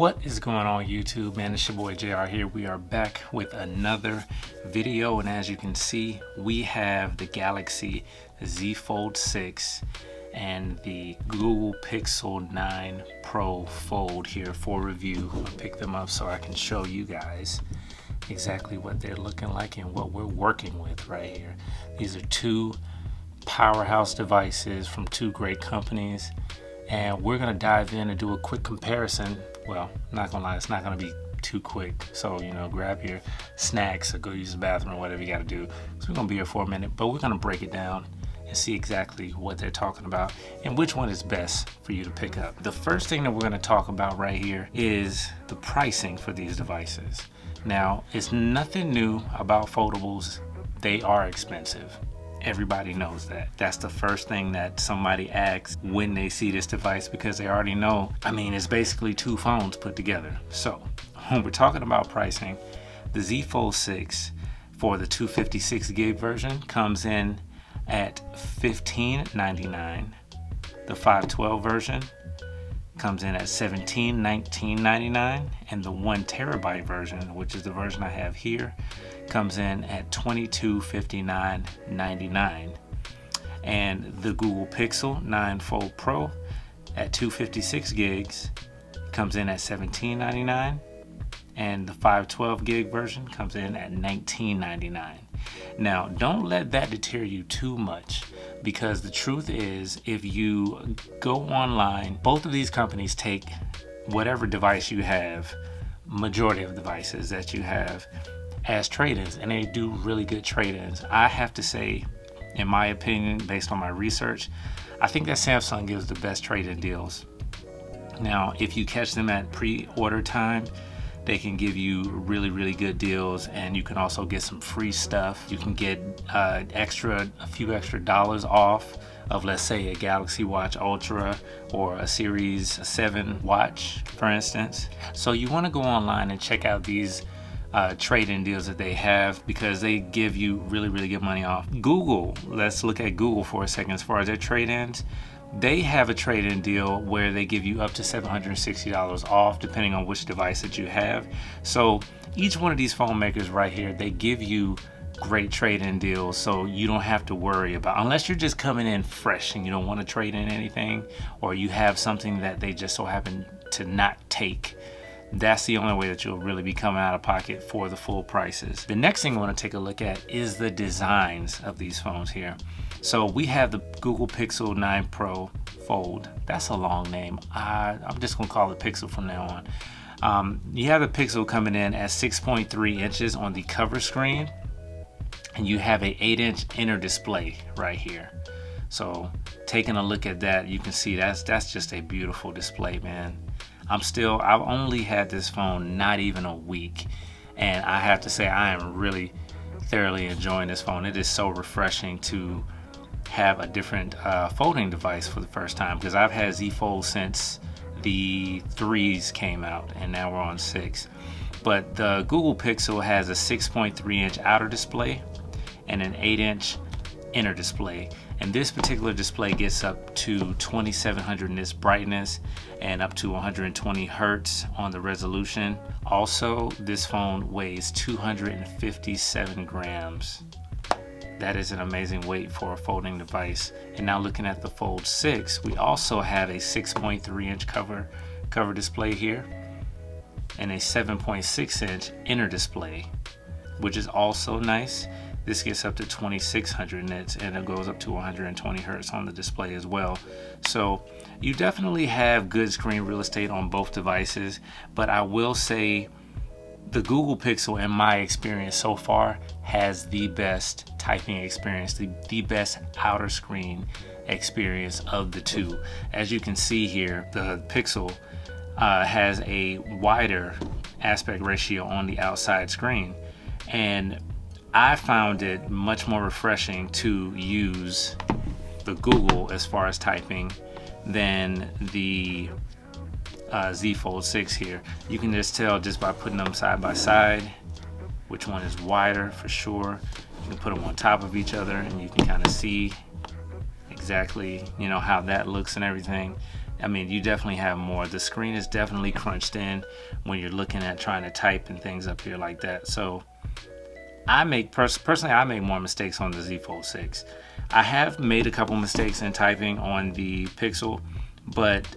What is going on YouTube, man? It's your boy JR here. We are back with another video, and as you can see, we have the Galaxy Z Fold 6 and the Google Pixel 9 Pro Fold here for review. I'll pick them up so I can show you guys exactly what they're looking like and what we're working with right here. These are two powerhouse devices from two great companies, and we're gonna dive in and do a quick comparison. Well, not gonna lie, it's not gonna be too quick, so grab your snacks or go use the bathroom or whatever you gotta do. So we're gonna be here for a minute, but we're gonna break it down and see exactly what they're talking about and which one is best for you to pick up. The first thing that we're gonna talk about right here is the pricing for these devices. Now, it's nothing new about foldables. They are expensive. Everybody knows that. That's the first thing that somebody asks when they see this device, because they already know, it's basically two phones put together. So when we're talking about pricing, the Z Fold 6 for the 256 gig version comes in at $15.99. The 512 version comes in at $19.99, and the 1 terabyte version, which is the version I have here, comes in at $2259.99. And the Google Pixel 9 Fold Pro at 256 gigs comes in at $17.99, and the 512 gig version comes in at $19.99. Now, don't let that deter you too much, because the truth is, if you go online, both of these companies take whatever device you have, majority of devices that you have, as trade-ins, and they do really good trade-ins. I have to say, in my opinion, based on my research, I think that Samsung gives the best trade-in deals. Now, if you catch them at pre-order time, they can give you really good deals, and you can also get some free stuff. You can get a few extra dollars off of, let's say, a Galaxy Watch Ultra or a Series 7 watch, for instance. So you want to go online and check out these trade-in deals that they have, because they give you really good money off. Google, let's look at Google for a second. As far as their trade-ins, they have a trade-in deal where they give you up to $760 off, depending on which device that you have. So each one of these phone makers right here, they give you great trade-in deals, so you don't have to worry about, unless you're just coming in fresh and you don't want to trade in anything, or you have something that they just so happen to not take. That's the only way that you'll really be coming out of pocket for the full prices. The next thing I want to take a look at is the designs of these phones here. So we have the Google Pixel 9 Pro Fold. That's a long name. I'm just gonna call it Pixel from now on. You have the Pixel coming in at 6.3 inches on the cover screen, and you have a 8-inch inner display right here. So taking a look at that, you can see that's just a beautiful display, man. I've only had this phone not even a week, and I have to say I am really thoroughly enjoying this phone. It is so refreshing to have a different folding device for the first time, because I've had Z Fold since the 3s came out, and now we're on 6. But the Google Pixel has a 6.3-inch outer display and an 8-inch inner display, and this particular display gets up to 2700 nits brightness and up to 120 hertz on the resolution. Also, this phone weighs 257 grams. That is an amazing weight for a folding device. And now looking at the Fold 6, we also have a 6.3-inch cover display here and a 7.6-inch inner display, which is also nice. This gets up to 2600 nits, and it goes up to 120 hertz on the display as well. So you definitely have good screen real estate on both devices, but I will say the Google Pixel, in my experience so far, has the best typing experience, the best outer screen experience of the two. As you can see here, the Pixel has a wider aspect ratio on the outside screen, and I found it much more refreshing to use the Google as far as typing than the Z Fold 6 here. You can just tell just by putting them side by side which one is wider for sure. You can put them on top of each other and you can kind of see exactly how that looks and everything. I mean, you definitely have more. The screen is definitely crunched in when you're looking at trying to type and things up here like that. So I make personally, I make more mistakes on the Z Fold 6. I have made a couple mistakes in typing on the Pixel, but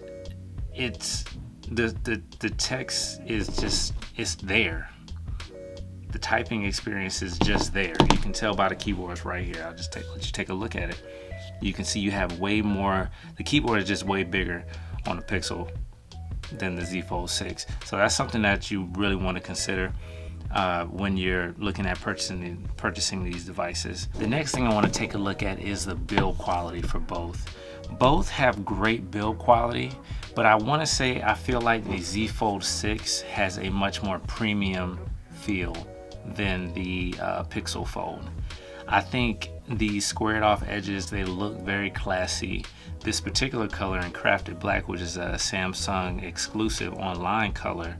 it's the text is just, it's there. The typing experience is just there. You can tell by the keyboards right here. I'll just let you take a look at it. You can see you have way more. The keyboard is just way bigger on the Pixel than the Z Fold 6. So that's something that you really want to consider when you're looking at purchasing these devices. The next thing I want to take a look at is the build quality for both. Both have great build quality, but I want to say I feel like the Z Fold 6 has a much more premium feel than the Pixel Fold. I think the squared off edges, they look very classy. This particular color in Crafted Black, which is a Samsung exclusive online color,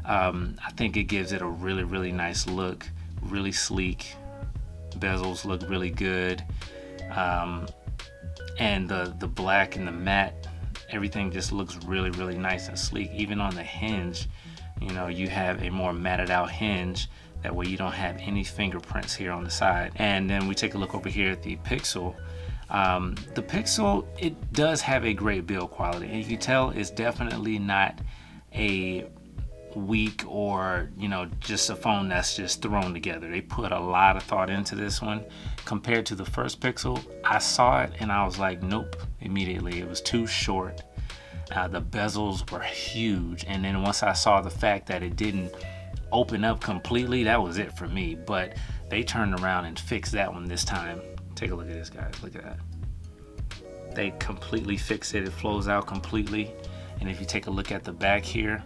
I think it gives it a really nice look, really sleek. Bezels look really good. And the black and the matte, everything just looks really nice and sleek. Even on the hinge, you know, you have a more matted out hinge. That way you don't have any fingerprints here on the side. And then we take a look over here at the Pixel. The Pixel, it does have a great build quality, and you can tell it's definitely not a weak or, you know, just a phone that's just thrown together. They put a lot of thought into this one. Compared to the first Pixel, I saw it and I was like, nope, immediately. It was too short. The bezels were huge, and then once I saw the fact that it didn't open up completely, that was it for me. But they turned around and fixed that one this time. Take a look at this, guys. Look at that. They completely fixed it. It flows out completely. And if you take a look at the back here,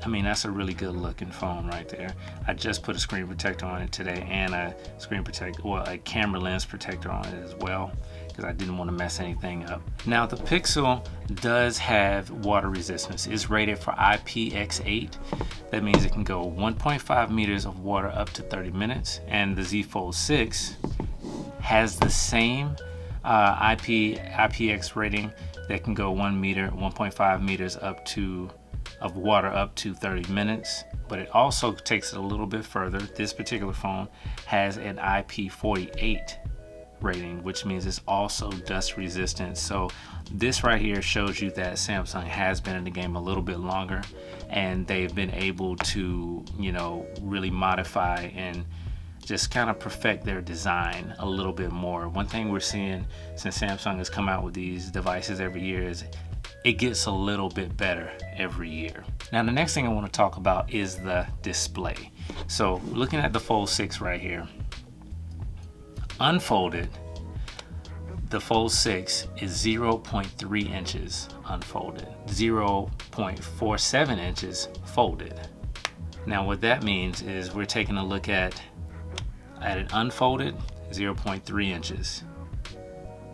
I mean, that's a really good looking phone right there. I just put a screen protector on it today, and a screen protector, well, a camera lens protector on it as well, because I didn't want to mess anything up. Now the Pixel does have water resistance. It's rated for IPX8. That means it can go 1.5 meters of water up to 30 minutes. And the Z Fold 6 has the same IPX rating that can go 1 meter, 1.5 meters up to of water up to 30 minutes. But it also takes it a little bit further. This particular phone has an IP48 rating, which means it's also dust resistant. So this right here shows you that Samsung has been in the game a little bit longer, and they've been able to, you know, really modify and just kind of perfect their design a little bit more. One thing we're seeing since Samsung has come out with these devices every year is it gets a little bit better every year. Now the next thing I want to talk about is the display. So looking at the Fold 6 right here, unfolded, the Fold 6 is 0.3 inches unfolded, 0.47 inches folded. Now what that means is we're taking a look at an unfolded 0.3 inches,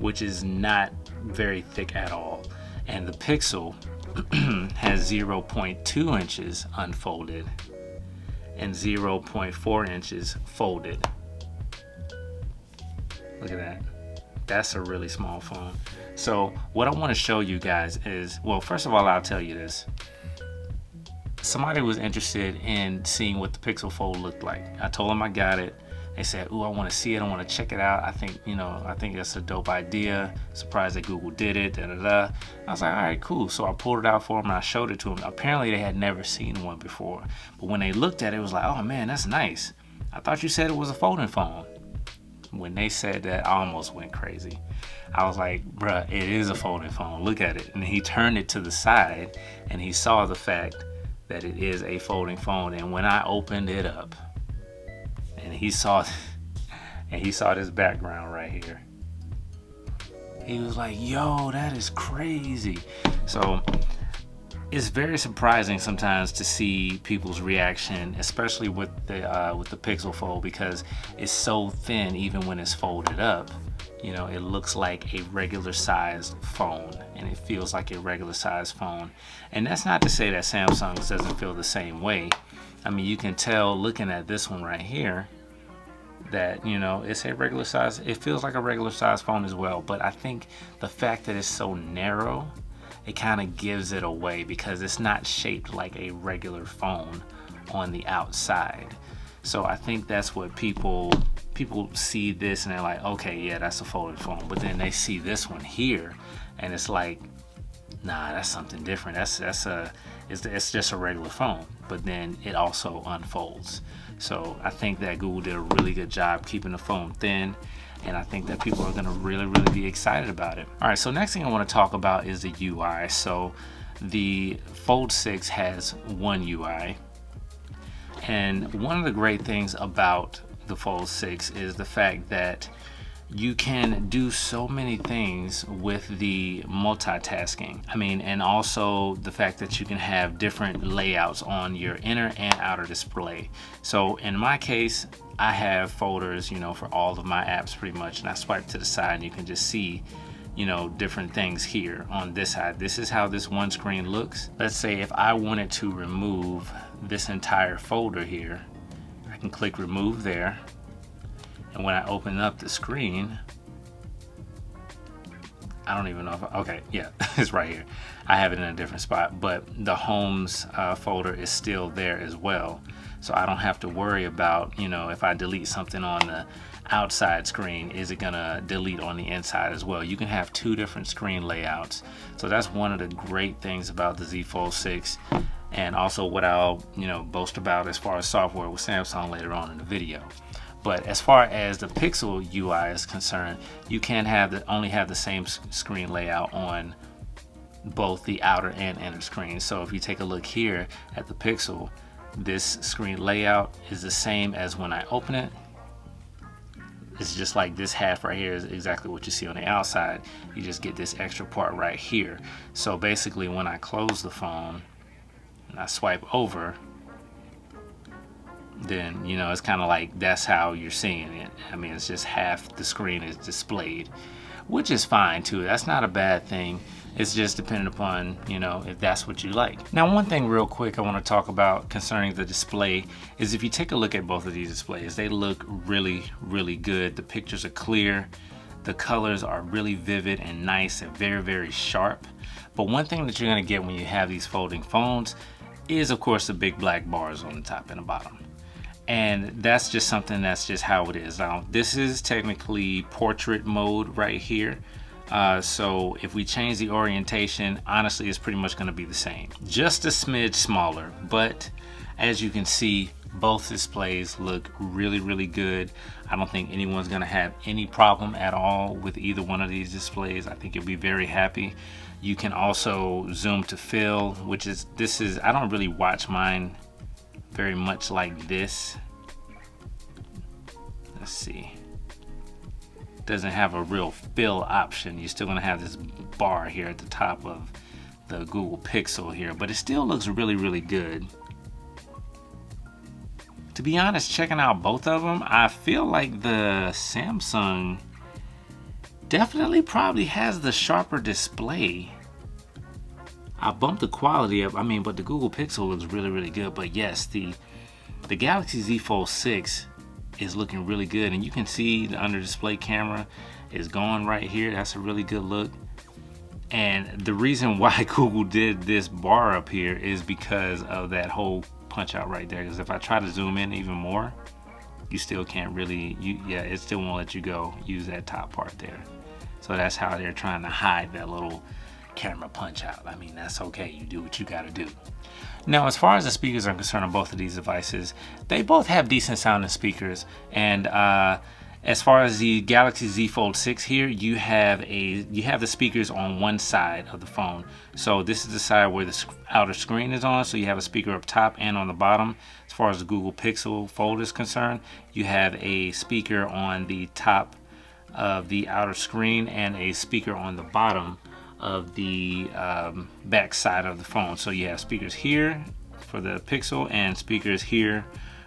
which is not very thick at all. And the Pixel has 0.2 inches unfolded and 0.4 inches folded. Look at that. That's a really small phone. So what I want to show you guys is, well, first of all, I'll tell you this. Somebody was interested in seeing what the Pixel Fold looked like. I told them I got it. They said, "Ooh, I want to see it. I want to check it out. I think, you know, I think that's a dope idea. Surprised that Google did it." Da, da, da. I was like, all right, cool. So I pulled it out for them and I showed it to them. Apparently, they had never seen one before. But when they looked at it, it was like, oh man, that's nice. I thought you said it was a folding phone. When they said that, I almost went crazy. I was like, bruh, it is a folding phone. Look at it. And he turned it to the side and he saw the fact that it is a folding phone. And when I opened it up, and he saw this background right here, he was like, yo, that is crazy. So it's very surprising sometimes to see people's reaction, especially with the Pixel Fold, because it's so thin. Even when it's folded up, you know, it looks like a regular sized phone, and it feels like a regular sized phone. And that's not to say that Samsung doesn't feel the same way. I mean, you can tell looking at this one right here that, you know, it's a regular size. It feels like a regular size phone as well. But I think the fact that it's so narrow it kind of gives it away because it's not shaped like a regular phone on the outside. So I think that's what people see this and they're like, okay, yeah, that's a folded phone. But then they see this one here and it's like, nah, that's something different. It's just a regular phone. But then it also unfolds. So I think that Google did a really good job keeping the phone thin, and I think that people are going to really be excited about it. All right, so next thing I want to talk about is the UI. So the Fold 6 has one UI, and one of the great things about the Fold 6 is the fact that you can do so many things with the multitasking. I mean, and also the fact that you can have different layouts on your inner and outer display. So in my case, I have folders, you know, for all of my apps pretty much, and I swipe to the side and you can just see, you know, different things here on this side. This is how this one screen looks. Let's say if I wanted to remove this entire folder here, I can click remove there. And when I open up the screen, I don't even know if, okay, yeah, it's right here. I have it in a different spot, but the homes folder is still there as well. So I don't have to worry about, you know, if I delete something on the outside screen, is it gonna delete on the inside as well? You can have two different screen layouts. So that's one of the great things about the Z Fold 6. And also what I'll, you know, boast about as far as software with Samsung later on in the video. But as far as the Pixel UI is concerned, you can only have the same screen layout on both the outer and inner screen. So if you take a look here at the Pixel, this screen layout is the same as when I open it. It's just like this half right here is exactly what you see on the outside. You just get this extra part right here. So basically when I close the phone and I swipe over, then, you know, it's kind of like that's how you're seeing it. I mean, it's just half the screen is displayed, which is fine too. That's not a bad thing. It's just dependent upon, you know, if that's what you like. Now, one thing real quick I want to talk about concerning the display is if you take a look at both of these displays, they look really good. The pictures are clear. The colors are really vivid and nice and very sharp. But one thing that you're going to get when you have these folding phones is, of course, the big black bars on the top and the bottom. And that's just something that's just how it is. Now, this is technically portrait mode right here. So if we change the orientation, honestly, it's pretty much going to be the same. Just a smidge smaller, but as you can see, both displays look really good. I don't think anyone's going to have any problem at all with either one of these displays. I think you'll be very happy. You can also zoom to fill, which is, I don't really watch mine very much like this. Let's see. Doesn't have a real fill option. You're still gonna have this bar here at the top of the Google Pixel here, but it still looks really good. To be honest, checking out both of them, I feel like the Samsung definitely probably has the sharper display. I bumped the quality up, I mean, but the Google Pixel looks really good. But yes, the Galaxy Z Fold 6 is looking really good, and you can see the under display camera is going right here. That's a really good look. And the reason why Google did this bar up here is because of that whole punch out right there. Because if I try to zoom in even more, you still can't really, yeah, it still won't let you go use that top part there. So that's how they're trying to hide that little camera punch out. I mean, that's okay. You do what you got to do. Now, as far as the speakers are concerned on both of these devices, they both have decent sounding speakers. And as far as the Galaxy Z Fold 6 here, you have the speakers on one side of the phone. So this is the side where the outer screen is on. So you have a speaker up top and on the bottom. As far as the Google Pixel Fold is concerned, you have a speaker on the top of the outer screen and a speaker on the bottom of the back side of the phone. So you have speakers here for the Pixel and speakers here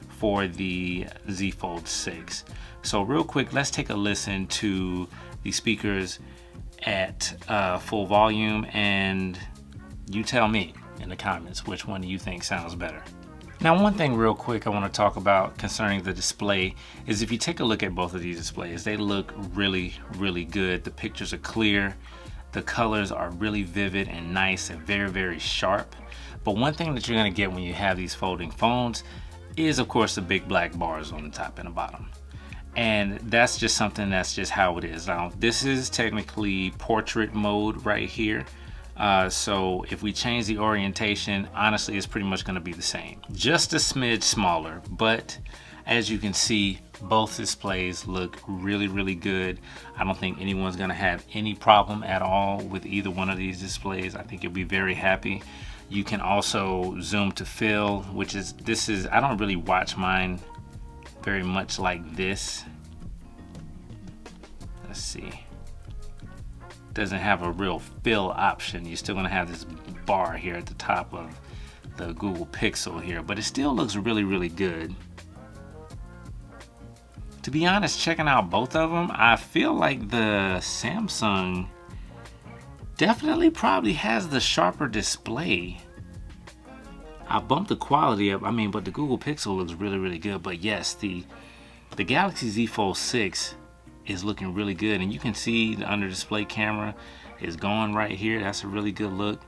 for the Z Fold 6. So real quick, let's take a listen to the speakers at full volume, and you tell me in the comments which one do you think sounds better. Now, one thing real quick I want to talk about concerning the display is if you take a look at both of these displays, they look really good. The pictures are clear. The colors are really vivid and nice and very, very sharp. But one thing that you're gonna get when you have these folding phones is of course the big black bars on the top and the bottom. And that's just something that's just how it is. Now this is technically portrait mode right here. So if we change the orientation, honestly, it's pretty much gonna be the same. Just a smidge smaller, but as you can see, both displays look really, really good. I don't think anyone's gonna have any problem at all with either one of these displays. I think you'll be very happy. You can also zoom to fill, which is, I don't really watch mine very much like this. Let's see. Doesn't have a real fill option. You're still gonna have this bar here at the top of the Google Pixel here, but it still looks really, really good. To be honest, checking out both of them, I feel like the Samsung definitely probably has the sharper display. I bumped the quality up, but the Google Pixel looks really, really good. But yes, the Galaxy Z Fold 6 is looking really good, and you can see the under display camera is going right here. That's a really good look.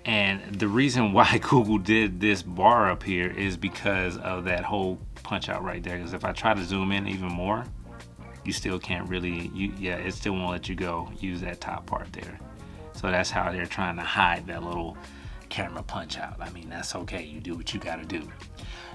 And the reason why Google did this bar up here is because of that whole punch out right there. Because if I try to zoom in even more, you still can't really, it still won't let you go use that top part there. So that's how they're trying to hide that little camera punch out. That's okay, you do what you gotta do.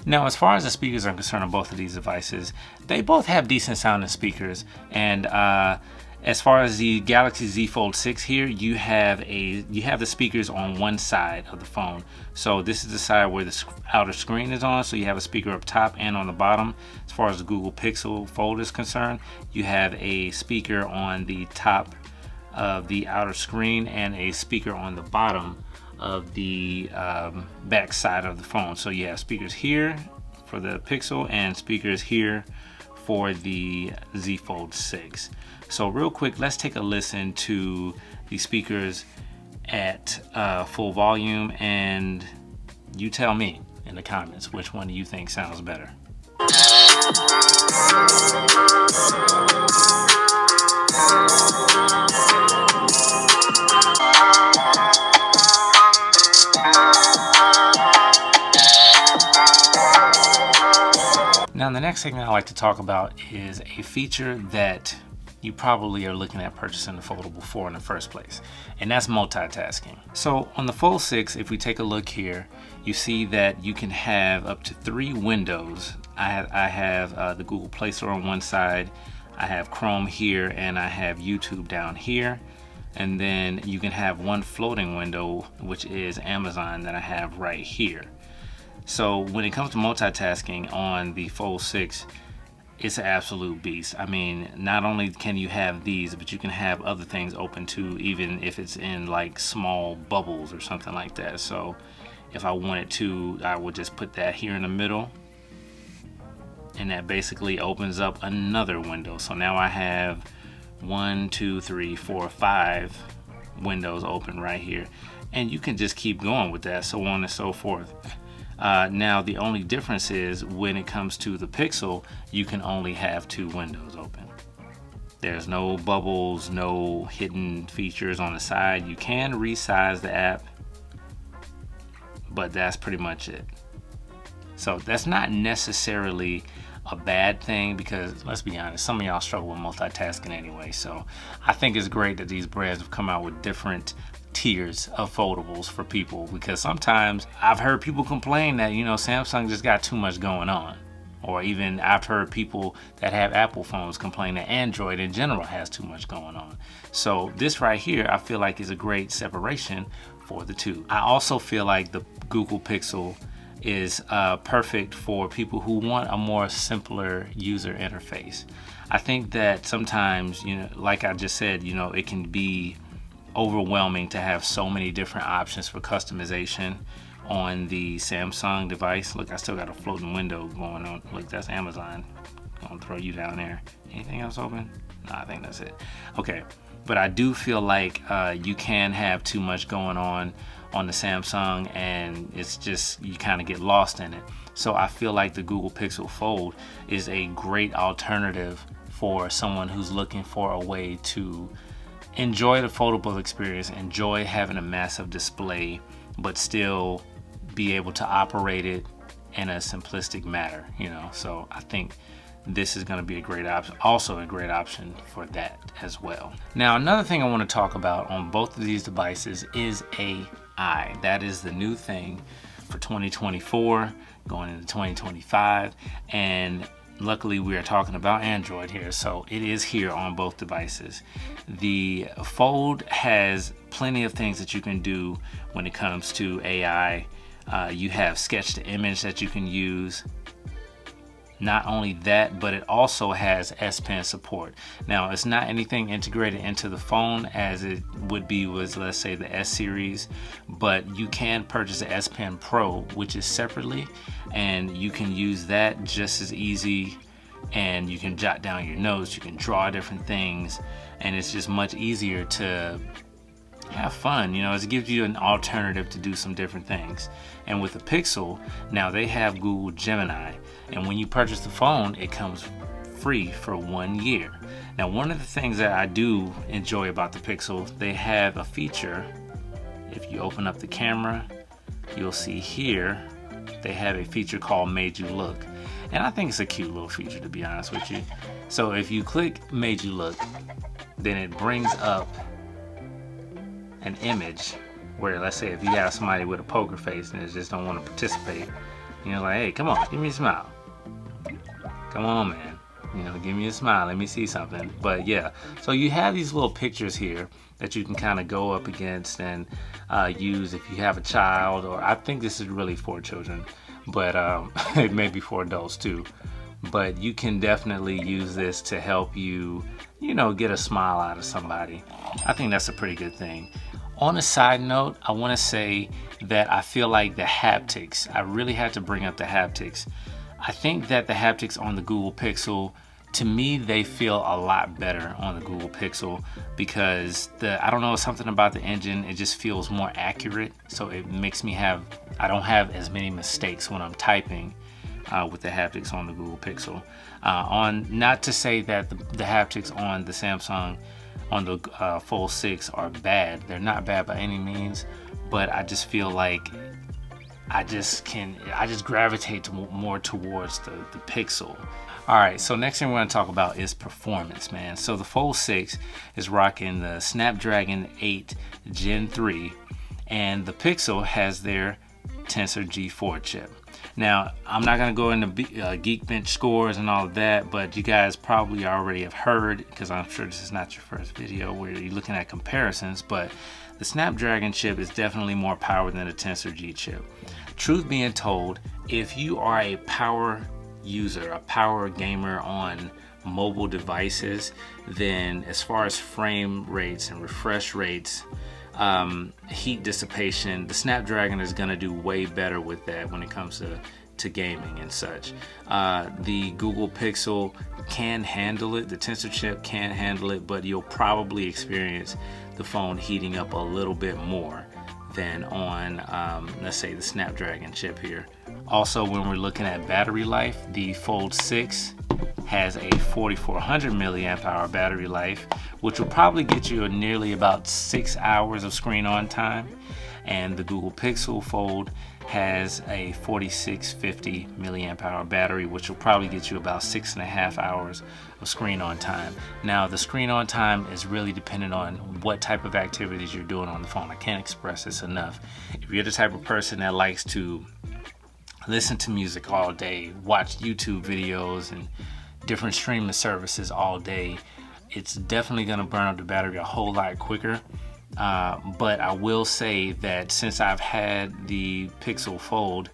Now, as far as the speakers are concerned on both of these devices, they both have decent sounding speakers. And as far as the Galaxy Z Fold 6 here, you have the speakers on one side of the phone. So this is the side where the outer screen is on, so you have a speaker up top and on the bottom. As far as the Google Pixel Fold is concerned, you have a speaker on the top of the outer screen and a speaker on the bottom of the back side of the phone. So you have speakers here for the Pixel and speakers here for the Z Fold 6. So real quick, let's take a listen to the speakers at full volume, and you tell me in the comments which one do you think sounds better. Now the next thing I like to talk about is a feature that you probably are looking at purchasing the foldable for in the first place, and that's multitasking. So on the Fold 6, if we take a look here, you see that you can have up to 3 windows. I have the Google Play Store on one side, I have Chrome here, and I have YouTube down here. And then you can have one floating window, which is Amazon, that I have right here. So when it comes to multitasking on the Fold 6, it's an absolute beast. Not only can you have these, but you can have other things open too, even if it's in like small bubbles or something like that. So if I wanted to, I would just put that here in the middle, and that basically opens up another window. So now I have 1, 2, 3, 4, 5 windows open right here, and you can just keep going with that, so on and so forth. Now the only difference is when it comes to the Pixel, you can only have 2 windows open. There's no bubbles, no hidden features on the side. You can resize the app, but that's pretty much it. So that's not necessarily a bad thing, because let's be honest, some of y'all struggle with multitasking anyway. So I think it's great that these brands have come out with different tiers of foldables for people, because sometimes I've heard people complain that, Samsung just got too much going on. Or even I've heard people that have Apple phones complain that Android in general has too much going on. So this right here, I feel like is a great separation for the two. I also feel like the Google Pixel is perfect for people who want a more simpler user interface. I think that sometimes, like I just said, it can be overwhelming to have so many different options for customization on the Samsung device. Look, I still got a floating window going on. Look, that's Amazon. Gonna throw you down there. Anything else open? No, I think that's it. Okay, but I do feel like you can have too much going on the Samsung, and it's just, you kind of get lost in it. So I feel like the Google Pixel Fold is a great alternative for someone who's looking for a way to enjoy the foldable experience, enjoy having a massive display, but still be able to operate it in a simplistic manner, you know. So I think this is going to be a great option, also a great option for that as well. Now, another thing I want to talk about on both of these devices is AI. That is the new thing for 2024 going into 2025, and luckily we are talking about Android here, so it is here on both devices. The Fold has plenty of things that you can do when it comes to AI. You have sketch to image that you can use. Not only that, but it also has S Pen support. Now, it's not anything integrated into the phone as it would be with, let's say, the S series, but you can purchase the S Pen Pro, which is separately, and you can use that just as easy, and you can jot down your notes, you can draw different things, and it's just much easier to have fun. You know, it gives you an alternative to do some different things. And with the Pixel, now they have Google Gemini, and when you purchase the phone, it comes free for 1 year. Now, one of the things that I do enjoy about the Pixel, they have a feature. If you open up the camera, you'll see here they have a feature called Made You Look, and I think it's a cute little feature, to be honest with you. So if you click Made You Look, then it brings up an image where, let's say, if you have somebody with a poker face and they just don't want to participate, you know, like, hey, come on, give me a smile. Come on, man. You know, give me a smile. Let me see something. But yeah, so you have these little pictures here that you can kind of go up against and use if you have a child, or I think this is really for children, but it may be for adults too. But you can definitely use this to help you, you know, get a smile out of somebody. I think that's a pretty good thing. On a side note, I want to say that I feel like the haptics, I really had to bring up the haptics. I think that the haptics on the Google Pixel, to me, they feel a lot better on the Google Pixel because I don't know, something about the engine, it just feels more accurate. So it makes me I don't have as many mistakes when I'm typing with the haptics on the Google Pixel. Not to say that the haptics on the Samsung on the Fold 6 are bad. They're not bad by any means, but I just feel like I just gravitate more towards the Pixel. All right, so next thing we're going to talk about is performance, man. So the Fold 6 is rocking the Snapdragon 8 Gen 3, and the Pixel has their Tensor G4 chip. Now, I'm not going to go into Geekbench scores and all of that, but you guys probably already have heard, because I'm sure this is not your first video where you're looking at comparisons, but the Snapdragon chip is definitely more power than the Tensor G chip. Truth being told, if you are a power user, a power gamer on mobile devices, then as far as frame rates and refresh rates, heat dissipation, the Snapdragon is going to do way better with that when it comes to gaming and such. The Google Pixel can handle it, the Tensor chip can handle it, but you'll probably experience the phone heating up a little bit more than on, let's say, the Snapdragon chip here. Also, when we're looking at battery life, the Fold 6 has a 4400 milliamp hour battery life, which will probably get you nearly about 6 hours of screen on time. And the Google Pixel Fold has a 4650 milliamp hour battery, which will probably get you about 6.5 hours of screen on time. Now, the screen on time is really dependent on what type of activities you're doing on the phone. I can't express this enough. If you're the type of person that likes to listen to music all day, watch YouTube videos and different streaming services all day, it's definitely going to burn up the battery a whole lot quicker. But I will say that since I've had the Pixel Fold,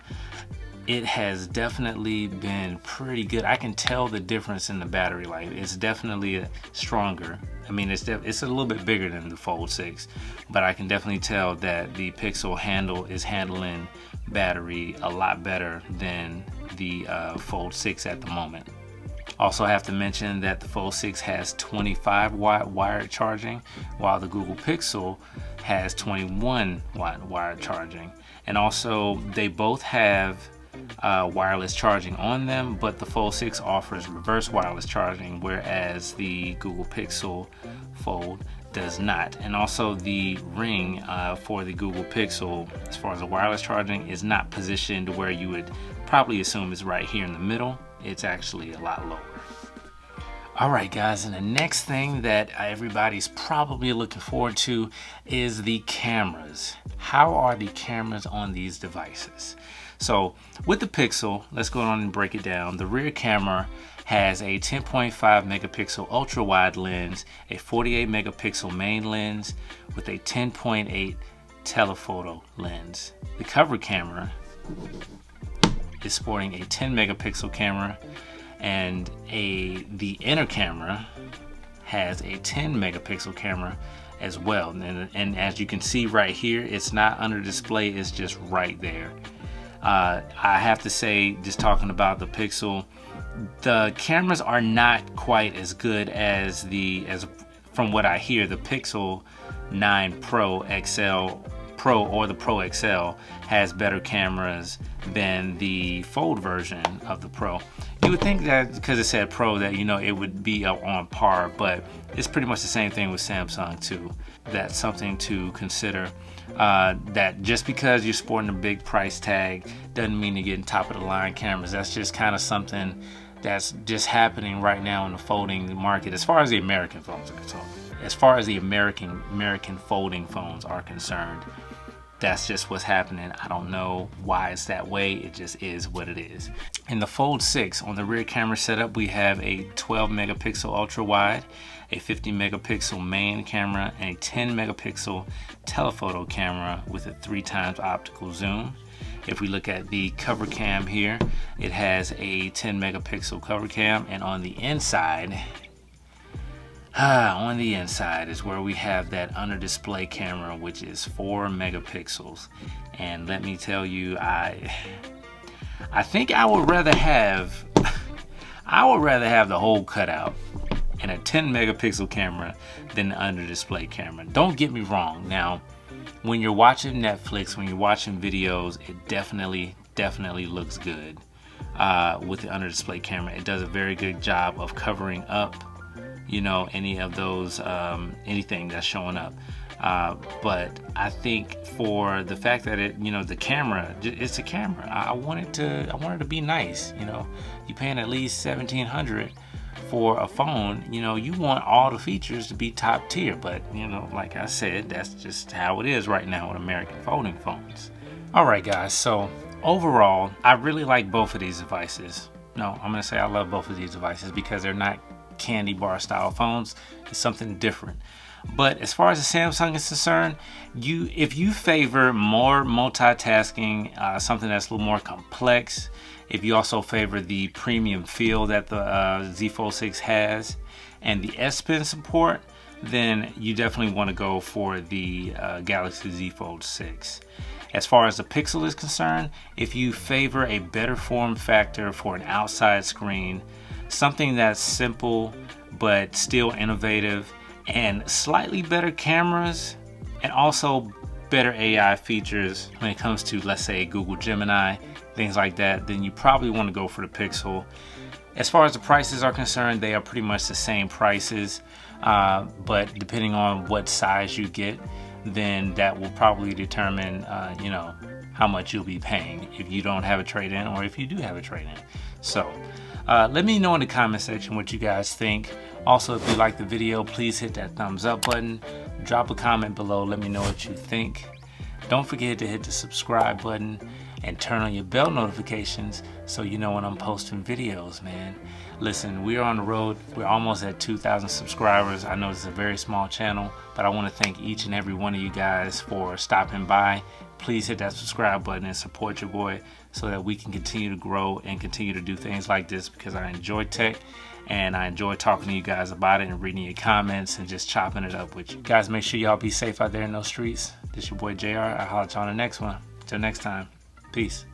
it has definitely been pretty good. I can tell the difference in the battery life. It's definitely stronger. I mean, it's a little bit bigger than the Fold 6, but I can definitely tell that the Pixel is handling battery a lot better than the Fold 6 at the moment. Also, I have to mention that the Fold 6 has 25-watt wired charging, while the Google Pixel has 21-watt wired charging. And also, they both have wireless charging on them, but the Fold 6 offers reverse wireless charging, whereas the Google Pixel Fold does not. And also the ring for the Google Pixel, as far as the wireless charging, is not positioned where you would probably assume is right here in the middle. It's actually a lot lower. Alright guys, and the next thing that everybody's probably looking forward to is the cameras. How are the cameras on these devices? So with the Pixel, let's go on and break it down. The rear camera has a 10.5 megapixel ultra wide lens, a 48 megapixel main lens with a 10.8 telephoto lens. The cover camera is sporting a 10 megapixel camera, and the inner camera has a 10 megapixel camera as well. And as you can see right here, it's not under display, it's just right there. I have to say, just talking about the Pixel, the cameras are not quite as good as from what I hear, the Pixel 9 Pro XL Pro or the Pro XL has better cameras than the fold version of the Pro. You would think that because it said Pro that, you know, it would be on par, but it's pretty much the same thing with Samsung too. That's something to consider. That just because you're sporting a big price tag doesn't mean you're getting top of the line cameras. That's just kind of something that's just happening right now in the folding market, as far as the American phones are concerned. As far as the American folding phones are concerned, that's just what's happening. I don't know why it's that way. It just is what it is. In the Fold 6, on the rear camera setup, we have a 12 megapixel ultra wide, a 50 megapixel main camera, and a 10 megapixel telephoto camera with a 3x optical zoom. If we look at the cover cam here, it has a 10 megapixel cover cam, and on the inside, is where we have that under display camera, which is 4 megapixels. And let me tell you, I think I would rather have the whole cutout and a 10 megapixel camera than the under display camera. Don't get me wrong. Now, when you're watching Netflix, when you're watching videos, it definitely looks good with the under display camera. It does a very good job of covering up, you know, any of those anything that's showing up. But I think for the fact that it, you know, the camera, it's a camera. I want it to be nice. You know, you paying at least $1,700 for a phone. You know, you want all the features to be top tier. But you know, like I said, that's just how it is right now with American folding phones. All right, guys. So overall, I really like both of these devices. No, I'm gonna say I love both of these devices because they're not candy bar style phones. It's something different. But as far as the Samsung is concerned, if you favor more multitasking, something that's a little more complex, if you also favor the premium feel that the Z Fold 6 has and the S Pen support, then you definitely want to go for the Galaxy Z Fold 6. As far as the Pixel is concerned, if you favor a better form factor for an outside screen, something that's simple but still innovative, and slightly better cameras, and also better AI features when it comes to, let's say, Google Gemini, things like that, then you probably want to go for the Pixel. As far as the prices are concerned, they are pretty much the same prices, but depending on what size you get, then that will probably determine you know, how much you'll be paying if you don't have a trade-in or if you do have a trade-in. So let me know in the comment section what you guys think. Also, if you like the video, please hit that thumbs up button, drop a comment below, let me know what you think. Don't forget to hit the subscribe button and turn on your bell notifications so you know when I'm posting videos, man. Listen, we're on the road. We're almost at 2,000 subscribers. I know it's a very small channel, but I want to thank each and every one of you guys for stopping by. Please hit that subscribe button and support your boy so that we can continue to grow and continue to do things like this, because I enjoy tech and I enjoy talking to you guys about it and reading your comments and just chopping it up with you. Guys, make sure y'all be safe out there in those streets. This your boy JR. I'll holler at you on the next one. Till next time. Peace.